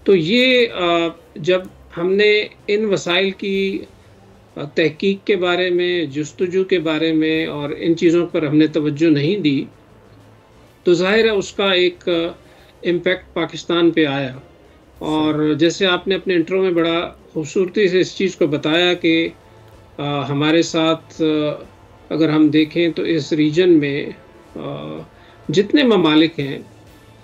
तो ये जब हमने इन वसाइल की तहकीक के बारे में, जुस्तजू के बारे में और इन चीज़ों पर हमने तवज्जो नहीं दी, तो ज़ाहिर है उसका एक इम्पैक्ट पाकिस्तान पे आया। सही। और जैसे आपने अपने इंट्रो में बड़ा खूबसूरती से इस चीज़ को बताया कि हमारे साथ अगर हम देखें तो इस रीजन में जितने ममालिक हैं,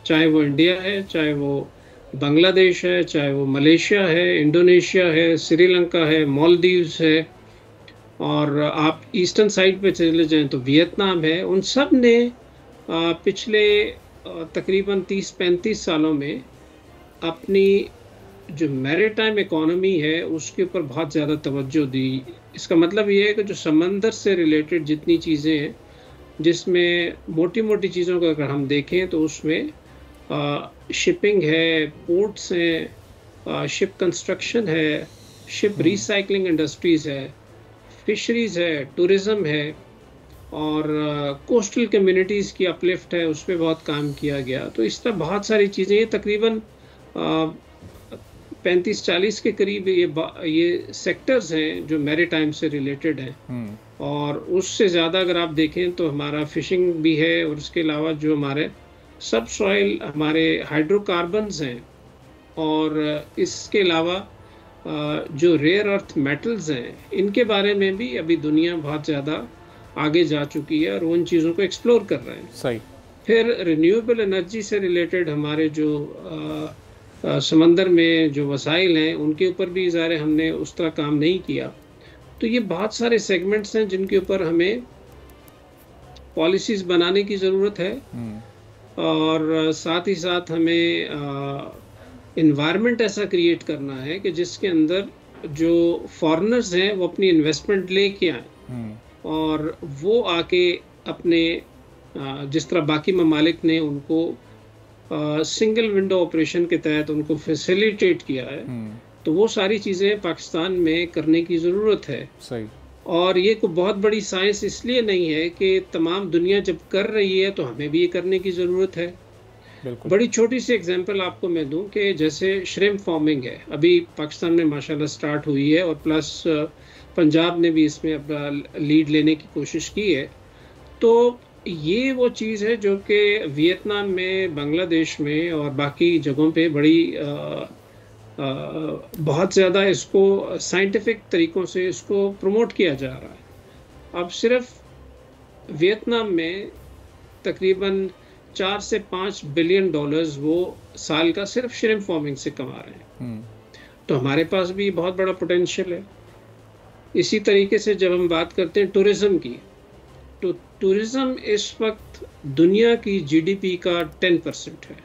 चाहे वो इंडिया है, चाहे वो बांग्लादेश है, चाहे वो मलेशिया है, इंडोनेशिया है, श्रीलंका है, मालदीव्स है, और आप ईस्टर्न साइड पे चले जाएं तो वियतनाम है, उन सब ने पिछले तकरीबन 30-35 सालों में अपनी जो मैरीटाइम इकोनॉमी है उसके ऊपर बहुत ज़्यादा तवज्जो दी। इसका मतलब ये है कि जो समंदर से रिलेटेड जितनी चीज़ें हैं, जिसमें मोटी-मोटी चीज़ों को अगर हम देखें तो उसमें शिपिंग है, पोर्ट्स हैं, शिप कंस्ट्रक्शन है, शिप रिसाइकलिंग इंडस्ट्रीज़ है, फिशरीज़ है, टूरिज़्म है, और कोस्टल कम्युनिटीज़ की अपलिफ्ट है, उस पे बहुत काम किया गया। तो इस तरह बहुत सारी चीज़ें, ये तकरीबन 35-40 के करीब ये सेक्टर्स हैं जो मैरीटाइम से रिलेटेड हैं। और उससे ज़्यादा अगर आप देखें तो हमारा फिशिंग भी है, और उसके अलावा जो हमारे सब सॉइल, हमारे हाइड्रोकार्बन्स हैं, और इसके अलावा जो रेयर अर्थ मेटल्स हैं, इनके बारे में भी अभी दुनिया बहुत ज़्यादा आगे जा चुकी है और उन चीज़ों को एक्सप्लोर कर रहे हैं। सही। फिर रिन्यूएबल एनर्जी से रिलेटेड हमारे जो समंदर में जो वसाइल हैं, उनके ऊपर भी ज़ाहिर है हमने उस तरह काम नहीं किया। तो ये बहुत सारे सेगमेंट्स हैं जिनके ऊपर हमें पॉलिसीज़ बनाने की ज़रूरत है, और साथ ही साथ हमें एनवायरनमेंट ऐसा क्रिएट करना है कि जिसके अंदर जो फॉरेनर्स हैं वो अपनी इन्वेस्टमेंट लेके आए, और वो आके अपने जिस तरह बाकी ममालिक ने उनको सिंगल विंडो ऑपरेशन के तहत उनको फैसिलिटेट किया है, तो वो सारी चीज़ें पाकिस्तान में करने की ज़रूरत है। सही। और ये कोई बहुत बड़ी साइंस इसलिए नहीं है कि तमाम दुनिया जब कर रही है तो हमें भी ये करने की ज़रूरत है। बिल्कुल। बड़ी छोटी सी एग्जांपल आपको मैं दूं कि जैसे श्रिम्प फार्मिंग है, अभी पाकिस्तान में माशाल्लाह स्टार्ट हुई है, और प्लस पंजाब ने भी इसमें अपना लीड लेने की कोशिश की है। तो ये वो चीज़ है जो कि वियतनाम में, बांग्लादेश में और बाकी जगहों पे बड़ी बहुत ज़्यादा इसको साइंटिफिक तरीक़ों से इसको प्रमोट किया जा रहा है। अब सिर्फ वियतनाम में तकरीबन 4 से 5 बिलियन डॉलर्स वो साल का सिर्फ श्रिम्प फार्मिंग से कमा रहे हैं। तो हमारे पास भी बहुत बड़ा पोटेंशियल है। इसी तरीके से जब हम बात करते हैं टूरिज़्म की, तो टूरिज़्म इस वक्त दुनिया की जीडीपी का 10% है।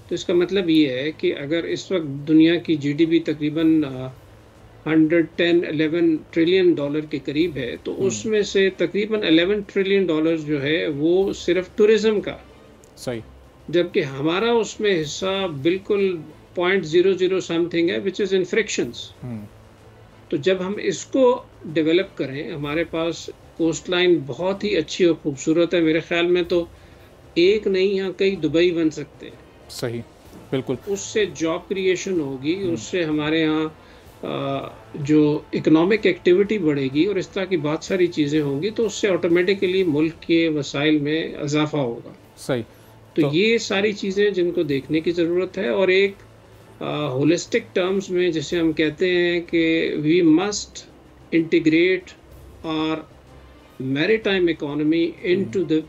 तो इसका मतलब ये है कि अगर इस वक्त दुनिया की जीडीपी तकरीबन 110-11 ट्रिलियन डॉलर के करीब है, तो उसमें से तकरीबन 11 ट्रिलियन डॉलर जो है वो सिर्फ टूरिज़्म का। सही। जबकि हमारा उसमें हिस्सा बिल्कुल 0.00 समथिंग है, विच इज़ इन फ्रिक्शंस। तो जब हम इसको डेवलप करें, हमारे पास कोस्ट लाइन बहुत ही अच्छी और खूबसूरत है। मेरे ख्याल में तो एक नहीं, यहाँ कई दुबई बन सकते हैं। सही। बिल्कुल। उससे जॉब क्रिएशन होगी, उससे हमारे यहाँ जो इकोनॉमिक एक्टिविटी बढ़ेगी, और इस तरह की बहुत सारी चीज़ें होंगी, तो उससे ऑटोमेटिकली मुल्क के वसाइल में इजाफा होगा। सही। तो ये सारी चीज़ें जिनको देखने की ज़रूरत है, और एक होलिस्टिक टर्म्स में जैसे हम कहते हैं कि वी मस्ट इंटीग्रेट और maritime economy into the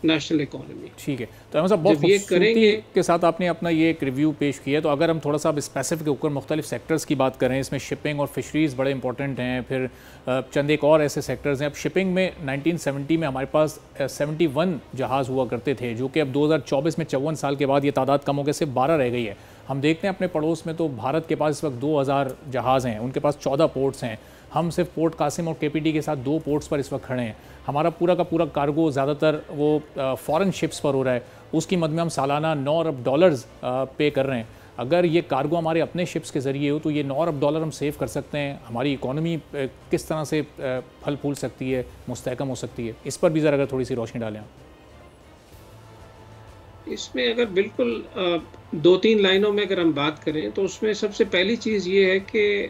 national economy. ठीक है, तो अहमद साहब बहुत ये करेंगे के साथ आपने अपना ये एक रिव्यू पेश किया। तो अगर हम थोड़ा सा अब स्पेसिफिक के ऊपर मुख्तलिफ सेक्टर्स की बात करें, इसमें शिपिंग और फिशरीज़ बड़े इंपॉर्टेंट हैं, फिर चंद एक और ऐसे सेक्टर्स हैं। अब शिपिंग में 1970 में हमारे पास 71 जहाज़ हुआ करते थे, जो कि अब 2024 में 54 साल के बाद ये तादाद कम होकर सिर्फ 12 रह गई है। हम देखते हैं अपने पड़ोस में तो भारत के पास इस वक्त 2000 जहाज़ हैं, उनके पास 14 पोर्ट्स हैं। हम सिर्फ पोर्ट कासिम और केपीटी के साथ 2 पोर्ट्स पर इस वक्त खड़े हैं। हमारा पूरा का पूरा कार्गो ज़्यादातर वो फॉरेन शिप्स पर हो रहा है, उसकी मद में हम सालाना 9 अरब डॉलर्स पे कर रहे हैं। अगर ये कार्गो हमारे अपने शिप्स के ज़रिए हो तो ये 9 अरब डॉलर हम सेव कर सकते हैं। हमारी इकोनॉमी किस तरह से फल फूल सकती है, मुस्तहकम हो सकती है, इस पर भी ज़रा अगर थोड़ी सी रोशनी डालें आप। इसमें अगर बिल्कुल 2-3 लाइनों में अगर हम बात करें तो उसमें सबसे पहली चीज़ ये है कि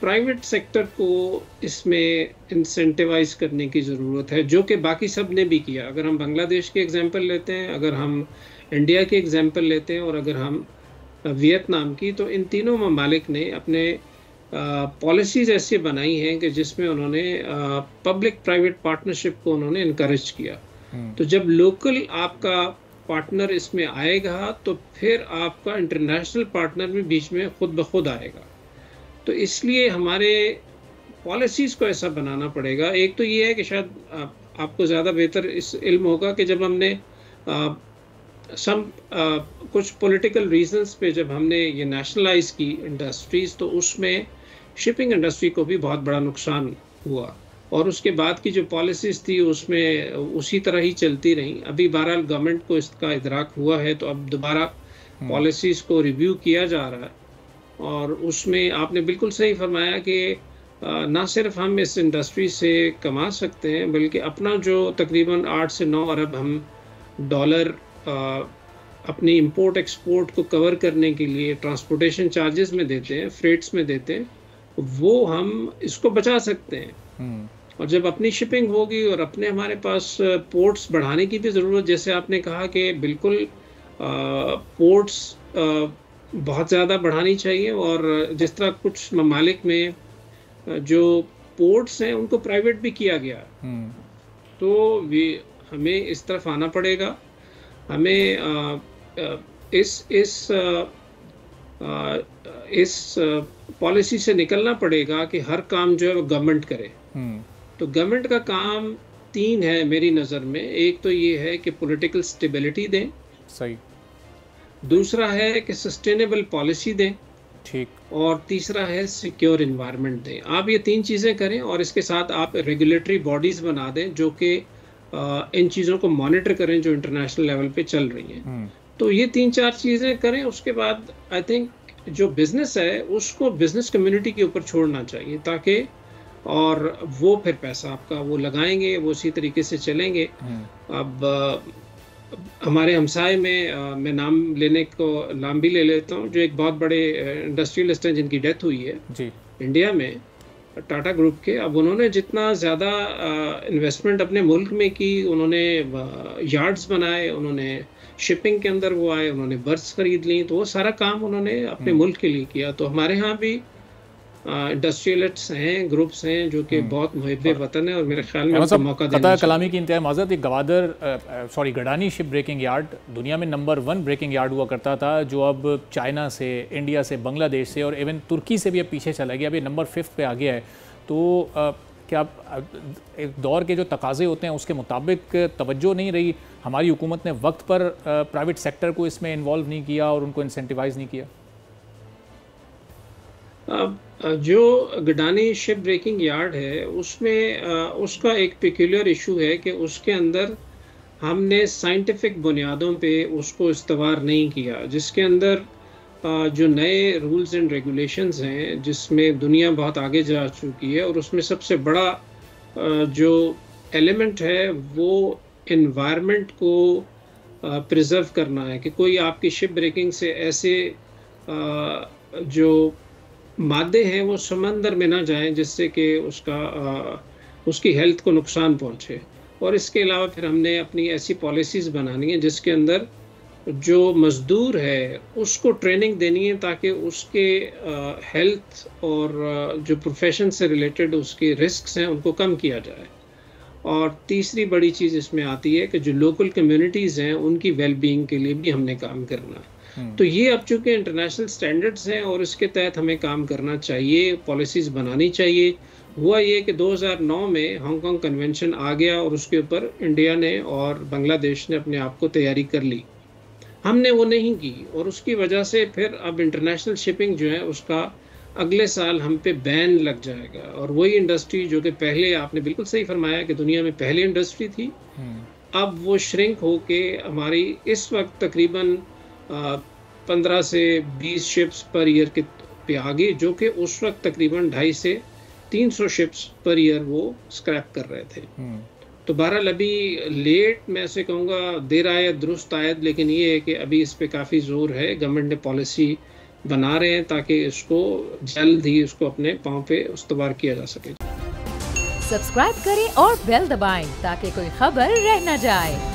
प्राइवेट सेक्टर को इसमें इंसेंटिवाइज करने की ज़रूरत है, जो कि बाकी सब ने भी किया। अगर हम बांग्लादेश के एग्जांपल लेते हैं, अगर हम इंडिया के एग्जांपल लेते हैं और अगर हम वियतनाम की, तो इन तीनों ममालिक ने अपने पॉलिसीज़ ऐसी बनाई हैं कि जिसमें उन्होंने पब्लिक प्राइवेट पार्टनरशिप को उन्होंने इनकरेज किया। तो जब लोकल आपका पार्टनर इसमें आएगा तो फिर आपका इंटरनेशनल पार्टनर भी बीच में खुद ब खुद आएगा। तो इसलिए हमारे पॉलिसीज़ को ऐसा बनाना पड़ेगा। एक तो ये है कि शायद आपको ज़्यादा बेहतर इस इल्म होगा कि जब हमने कुछ पॉलिटिकल रीजंस पे जब हमने ये नेशनलाइज की इंडस्ट्रीज़, तो उसमें शिपिंग इंडस्ट्री को भी बहुत बड़ा नुकसान हुआ और उसके बाद की जो पॉलिसीज़ थी उसमें उसी तरह ही चलती रहीं। अभी बहरहाल गवर्नमेंट को इसका इदराक हुआ है, तो अब दोबारा पॉलिसीज़ को रिव्यू किया जा रहा है और उसमें आपने बिल्कुल सही फरमाया कि ना सिर्फ हम इस इंडस्ट्री से कमा सकते हैं, बल्कि अपना जो तकरीबन 8 से 9 अरब हम डॉलर अपनी इंपोर्ट एक्सपोर्ट को कवर करने के लिए ट्रांसपोर्टेशन चार्जेस में देते हैं, फ्रेट्स में देते हैं, वो हम इसको बचा सकते हैं। और जब अपनी शिपिंग होगी और अपने हमारे पास पोर्ट्स बढ़ाने की भी ज़रूरत, जैसे आपने कहा कि बिल्कुल पोर्ट्स बहुत ज़्यादा बढ़ानी चाहिए और जिस तरह कुछ ममालिक में जो पोर्ट्स हैं उनको प्राइवेट भी किया गया, तो हमें इस तरफ आना पड़ेगा। हमें इस पॉलिसी से निकलना पड़ेगा कि हर काम जो है वो गवर्नमेंट करे। तो गवर्नमेंट का काम 3 है मेरी नज़र में। एक तो ये है कि पॉलिटिकल स्टेबिलिटी दें, सही। दूसरा है कि सस्टेनेबल पॉलिसी दें, ठीक। और तीसरा है सिक्योर इन्वायरमेंट दें। आप ये 3 चीज़ें करें और इसके साथ आप रेगुलेटरी बॉडीज़ बना दें जो कि इन चीज़ों को मॉनिटर करें जो इंटरनेशनल लेवल पे चल रही हैं। तो ये 3-4 चीज़ें करें, उसके बाद आई थिंक जो बिज़नेस है उसको बिज़नेस कम्युनिटी के ऊपर छोड़ना चाहिए, ताकि और वो फिर पैसा आपका वो लगाएंगे, वो उसी तरीके से चलेंगे। अब हमारे हमसाए में मैं नाम भी ले लेता हूँ, जो एक बहुत बड़े इंडस्ट्रियलिस्ट हैं जिनकी डेथ हुई है जी इंडिया में, टाटा ग्रुप के। अब उन्होंने जितना ज़्यादा इन्वेस्टमेंट अपने मुल्क में की, उन्होंने यार्ड्स बनाए, उन्होंने शिपिंग के अंदर वो आए, उन्होंने बर्थ्स खरीद ली, तो वो सारा काम उन्होंने अपने मुल्क के लिए किया। तो हमारे यहाँ भी इंडस्ट्रियलिस्ट्स हैं, ग्रुप्स हैं जो कि बहुत मुहिब्बे वतन है और मेरे ख्याल में उनको मौका देना चाहिए। कलामी की इंतहा माज़रत, एक गडानी शिप ब्रेकिंग यार्ड दुनिया में नंबर 1 ब्रेकिंग यार्ड हुआ करता था, जो अब चाइना से, इंडिया से, बांग्लादेश से और इवन तुर्की से भी अब पीछे चला गया, अब ये नंबर 5 पे आ गया है। तो क्या एक दौर के जो तकाज़े होते हैं उसके मुताबिक तवज्जो नहीं रही, हमारी हुकूमत ने वक्त पर प्राइवेट सेक्टर को इसमें इन्वॉल्व नहीं किया और उनको इंसेंटिवाइज़ नहीं किया? जो गडानी शिप ब्रेकिंग यार्ड है उसमें उसका एक पेक्यूलियर इशू है कि उसके अंदर हमने साइंटिफिक बुनियादों पे उसको इस्तवार नहीं किया, जिसके अंदर जो नए रूल्स एंड रेगुलेशंस हैं जिसमें दुनिया बहुत आगे जा चुकी है, और उसमें सबसे बड़ा जो एलिमेंट है वो एनवायरनमेंट को प्रिजर्व करना है, कि कोई आपकी शिप ब्रेकिंग से ऐसे जो मादे हैं वो समंदर में ना जाएं जिससे कि उसकी हेल्थ को नुकसान पहुंचे। और इसके अलावा फिर हमने अपनी ऐसी पॉलिसीज़ बनानी है जिसके अंदर जो मज़दूर है उसको ट्रेनिंग देनी है ताकि उसके हेल्थ और जो प्रोफेशन से रिलेटेड उसके रिस्क्स हैं उनको कम किया जाए। और तीसरी बड़ी चीज़ इसमें आती है कि जो लोकल कम्युनिटीज़ हैं उनकी वेलबींग के लिए भी हमने काम करना है। तो ये अब चूँकि इंटरनेशनल स्टैंडर्ड्स हैं और इसके तहत हमें काम करना चाहिए, पॉलिसीज़ बनानी चाहिए। हुआ ये कि 2009 में हांगकांग कन्वेंशन आ गया और उसके ऊपर इंडिया ने और बांग्लादेश ने अपने आप को तैयारी कर ली, हमने वो नहीं की, और उसकी वजह से फिर अब इंटरनेशनल शिपिंग जो है उसका अगले साल हम पे बैन लग जाएगा। और वही इंडस्ट्री जो कि पहले आपने बिल्कुल सही फरमाया कि दुनिया में पहली इंडस्ट्री थी, अब वो श्रिंक होके हमारी इस वक्त तकरीबन 15 से 20 शिप्स पर ईयर के पे आ गई, जो कि उस वक्त तकरीबन 250 से 300 शिप्स पर ईयर वो स्क्रैप कर रहे थे। तो बहरहाल अभी लेट मैं ऐसे कहूँगा, देर आयत दुरुस्त आयत, लेकिन ये है कि अभी इस पे काफ़ी ज़ोर है, गवर्नमेंट ने पॉलिसी बना रहे हैं ताकि इसको जल्द ही उसको अपने पाँव पे उस्तवार किया जा सके। सब्सक्राइब करें और बेल दबाएं ताकि कोई खबर रह न जाए।